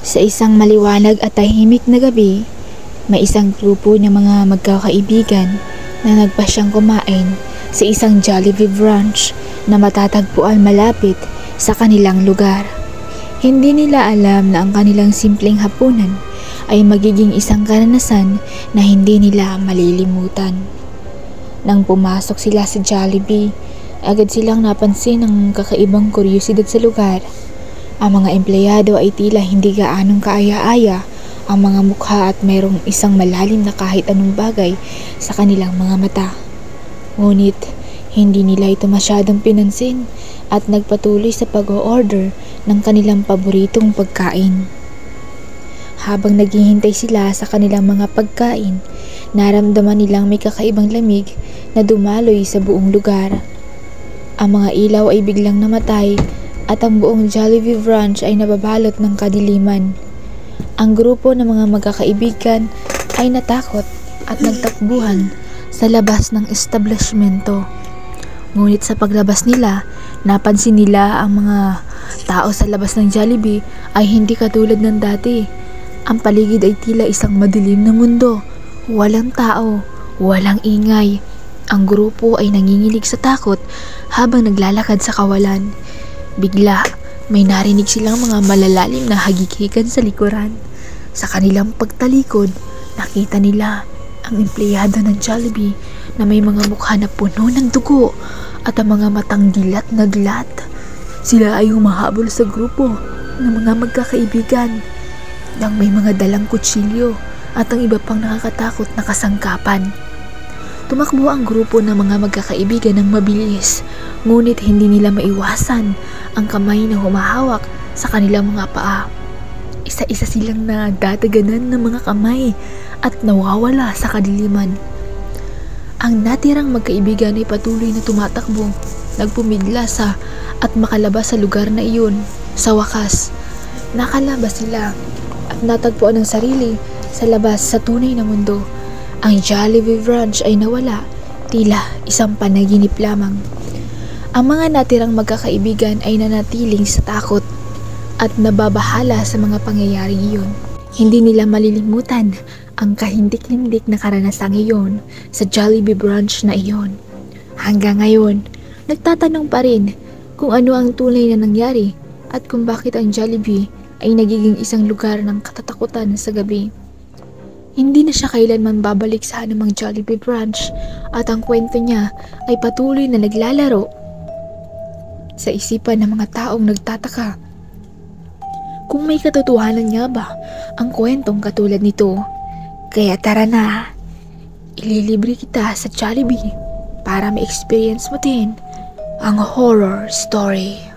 Sa isang maliwanag at tahimik na gabi, may isang grupo ng mga magkakaibigan na nagpasyang kumain sa isang Jollibee brunch na matatagpuan malapit sa kanilang lugar. Hindi nila alam na ang kanilang simpleng hapunan ay magiging isang karanasan na hindi nila malilimutan. Nang pumasok sila sa Jollibee, agad silang napansin ng kakaibang kuryosidad sa lugar. Ang mga empleyado ay tila hindi gaanong kaaya-aya ang mga mukha at mayroong isang malalim na kahit anong bagay sa kanilang mga mata. Ngunit hindi nila ito masyadong pinansin at nagpatuloy sa pag-o-order ng kanilang paboritong pagkain. Habang naghihintay sila sa kanilang mga pagkain, naramdaman nilang may kakaibang lamig na dumaloy sa buong lugar. Ang mga ilaw ay biglang namatay at ang buong Jollibee brunch ay nababalot ng kadiliman. Ang grupo ng mga magkakaibigan ay natakot at nagtakbuhan sa labas ng establishmento. Ngunit sa paglabas nila, napansin nila ang mga tao sa labas ng Jollibee ay hindi katulad ng dati. Ang paligid ay tila isang madilim na mundo. Walang tao, walang ingay. Ang grupo ay nanginginig sa takot habang naglalakad sa kawalan. Bigla, may narinig silang mga malalalim na hagikikan sa likuran. Sa kanilang pagtalikod, nakita nila ang empleyado ng Jollibee na may mga mukha na puno ng dugo at ang mga matang dilat na glat. Sila ay humahabol sa grupo ng mga magkakaibigan nang may mga dalang kutsilyo at ang iba pang nakakatakot na kasangkapan. Tumakbo ang grupo ng mga magkakaibigan ng mabilis, ngunit hindi nila maiwasan ang kamay na humahawak sa kanilang mga paa. Isa-isa silang nadadaganan ng mga kamay at nawawala sa kadiliman. Ang natirang magkaibigan ay patuloy na tumatakbo, nagpumiglas at makalabas sa lugar na iyon. Sa wakas, nakalabas sila at natagpuan ang sarili sa labas sa tunay na mundo. Ang Jollibee brunch ay nawala, tila isang panaginip lamang. Ang mga natirang magkakaibigan ay nanatiling sa takot at nababahala sa mga pangyayaring iyon. Hindi nila malilimutan ang kahindik-hindik na karanasang iyon sa Jollibee brunch na iyon. Hanggang ngayon, nagtatanong pa rin kung ano ang tunay na nangyari at kung bakit ang Jollibee ay nagiging isang lugar ng katatakutan sa gabi. Hindi na siya kailanman babalik sa anumang Jollibee brunch at ang kwento niya ay patuloy na naglalaro sa isipan ng mga taong nagtataka. Kung may katotohanan nga ba ang kwentong katulad nito? Kaya tara na, ililibre kita sa Jollibee para ma-experience mo din ang horror story.